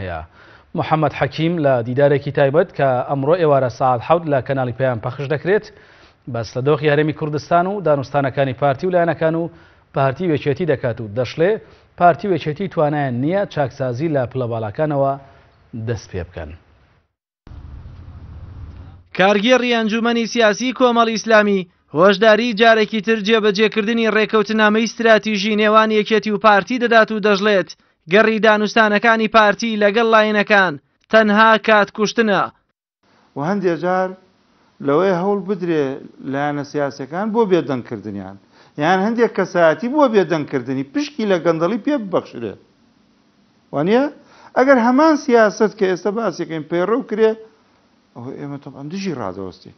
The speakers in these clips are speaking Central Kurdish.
هەیە. محەممەد حەکیم لە دیدارێکی تایبەت کە ئەمڕۆ ئێوارە ساعت 7 لە کەناڵی پێیان پەخش دەکرێت بەس لە دۆخی هەرێمی کوردستان و دانوستانەکانی پارتی و لایەنەکان و پارتی وێچێتی دەکات و دەشڵێ پارتی وێچێتی توانایان نییە چاکسازی لە پلە باڵاکانەوە دەست پێ بکەن. کارگێڕی ئەنجومەنی سیاسی کۆمەڵی ئیسلامی هۆشداری جارێکی تر جێبەجێکردنی ڕێکەوتنامەی استراتیژی نێوان یەکێتی و پارتی دەدات و دەژڵێت گەڕی دانوستانەکانی پارتی لەگەڵ لایەنەکان تەنها کات کوشتنە. و هەندێک جار لەوەی هەوڵ بدرێ لایەنە سیاسەکان بۆ بێدەنگکردنیان یان هەندێک کەسایەتی بۆ بێدەنگکردنی پشکی لە گەندەڵی پێ ببەخشرێت. وانە ئەگەر هەمان سیاست کە ئێستا باسیەکەین پەیڕەو کرێ ئەوە ئێمە تەبعاً دژی ڕادەوەستی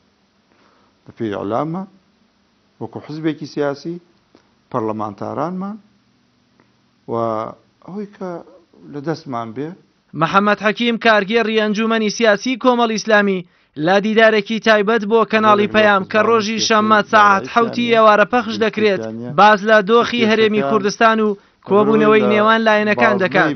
بە پێی ئەعلامە وەکو حزبێکی سیاسی پەرلەمانتارانمان و ئەوەی کە لە دەستمان بێ. محەممەد حەکیم کارگێڕی ئەنجومەنی سیاسی کۆمەڵی ئیسلامی لا دیدارێکی تایبەت بۆ کەناڵی پەیام کە ڕۆژی شەممە ساعت 7 ئێوارە پەخش دەکرێت باز لە دۆخی هەرێمی کوردستان و کۆبوونەوەی نێوان لایەنەکان دەکات.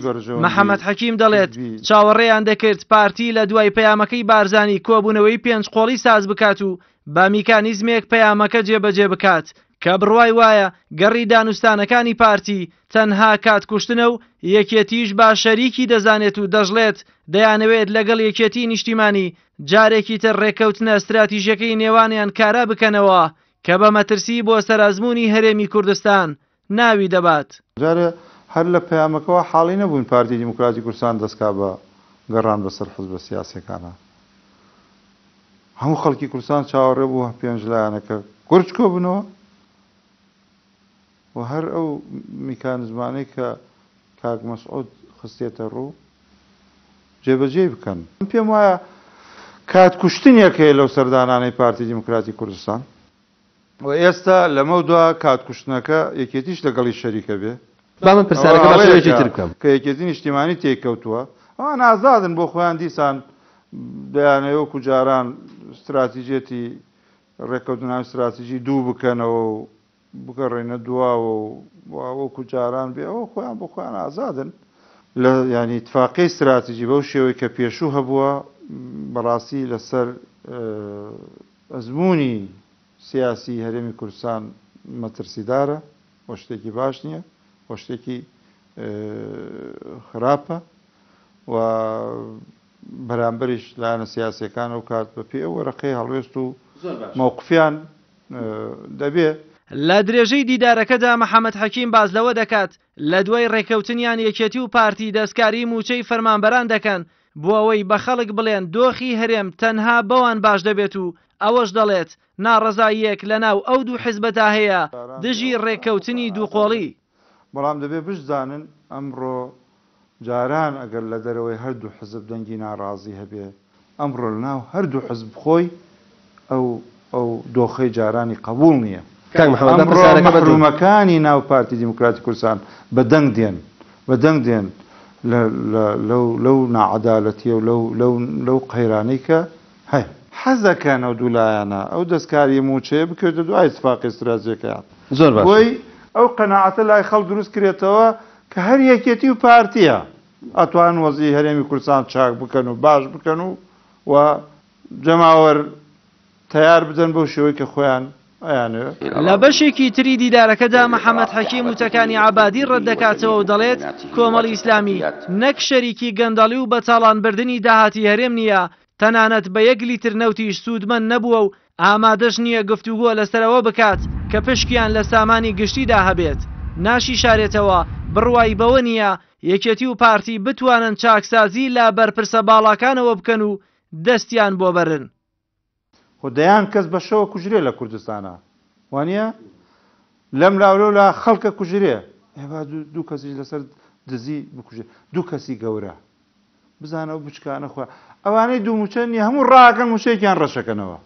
محەممەد حەکیم دەڵێت چاوەڕێیان دەکرد پارتی لە دوای پەیامەکەی بارزانی کۆبوونەوەی پێنج قۆڵی ساز بکات و با میکانیزمێک پەیامەکە جێبەجێ بکات کە بڕوای وایە گەڕی دانوستانەکانی پارتی تەنها کاتکوشتنە و یەکێتیش با شەریکی دەزانێت و دەژڵێت دەیانەوێت لەگەڵ یەکێتی نیشتیمانی جارێکی تر ڕێکەوتنە استراتیژیەکەی نێوانیان کارا بکەنەوە کە بە مەترسی بۆ سەرازموونی هەرێمی کوردستان ناوی دەبات. جارە هەر لە پەیامەکەەوە حاڵی نەبوون پارتی دیموکراتی کوردستان دەستکا بە گەڕان بەسەر حزب سیاسیەکانە. هەموو خەڵکی کوردستان چاوەڕێ بوو پێنج لایەنەکە گورج کۆبوونەوە و هەر ئەو میکانزمانەی کە کاک مەسعود خستێتە ڕوو جێبەجێ بکەن. پێم وایە کاتکوشتنێکەیە لەو سەردانانەی پارتی دیموکراتی کوردستان و ئێستا لەمە دووە کاتکوشتنەکە یەکێتیش لەگەڵی شەریکە بێ کە یەکێتی نیشتیمانی تێککەوتووە ئەوان ئازادن بۆ خۆیان دیسان دەیانەوەکو جاران استراتیژێتی ڕێکەوتناوی استراتیژی دوو بکەنەوە و بگەڕێنە دواوە و وەکو جاران بێ ئەوە خۆیان بۆ خۆیان ئازادن لە ینی اتفاقی استراتیژی بەو شێوەی کە پێشوو هەبووە بەڕاستی لەسەر ئەزمموی سیاسی هەرێمی کوردستان مەترسیدارە وە شتێکی باش نییە وە شتێکی خراپە و بەرامبەریش لایەنە سیاسیەکان و کات بە پێ وەرەقەی هەڵوێست و مووقفیان دەبێ. لە درێژەی دیدارەکەدا محەممەد حەکیم باز لەوە دەکات لە دوای ڕێکەوتنیان یەکێتی و پارتی دەستکاری موچەی فەرمانبەران دەکەن بۆ ئەوەی بە خەڵک بڵێن دۆخی هەرێم تەنها بەوان باش دەبێت و ئەوەش دەڵێت ناڕەزاییەک لە ناو ئەو دوو حیزبەتا هەیە دژی ڕێکەوتنی دووقۆڵی. بەڵام دەبێت بشزانن ئەمڕۆ جاران ئەگەر لە دەرەوەی هەردوو حزب دەنگی ناڕازی هەبێ ئەمڕۆ لە ناو هەردوو حزب خۆی ئەو دۆخەی جارانی قبول نییە. محرومەکانی ناو پارتی دیموکراتی کوردستان بەدەنگ دێن لەو ناعەدالەتیە و لەو قەیرانەی کە هەیە حەزەکەن ئەو دوولایەنە ئەو دەستکاری موچەیە بکەوێتە دوای اتفاقی استراتیژیەکەیان زۆر باش بۆی ئەو قەناعەتە لای خەڵک دروست کرێتەوە کە هەر یەکێتی و پارتیە ئەتوان وەزی هەرێمی کوردستان چاک بکەن و باش بکەن و جەماوەر تیار بدەن بەو شێوەی کە خۆیان لە بەشێکی تری دیدارەکەدا محەممەد حەکیم وتەکانی عابادی ڕەت دەکاتەوە و دەڵێت کۆمەڵی ئیسلامی نەک شەریکی گەندەڵی و بە چاڵانبردنی داهاتی هەرێم نییە تەنانەت بە 1 لیتر نەوتیش سوودمەند نەبووە و ئامادەش نییە گفتوگۆ لەسەرەوە بکات کە پشکیان لە سامانی گشتیدا هەبێت. ناشی شارێتەوە بڕوای بەوە نییە یەکێتی و پارتی بتوانن چاکسازی لە بەرپرسە باڵاکانەوە بکەن و دەستیان بۆ بەرن. خۆدەیان کەس بەشەوە کوژرێ لە کوردستانە وانە لەم لاولە لە خەڵکە کوژرێ دوو کەسی لەسەر دزی بکوژێ دوو کەسی گەورە بزانە و بچکانە خۆ ئەوانەی دوو موچەنی هەموو ڕاکەن موچەیەکیان ڕەشەکەنەوە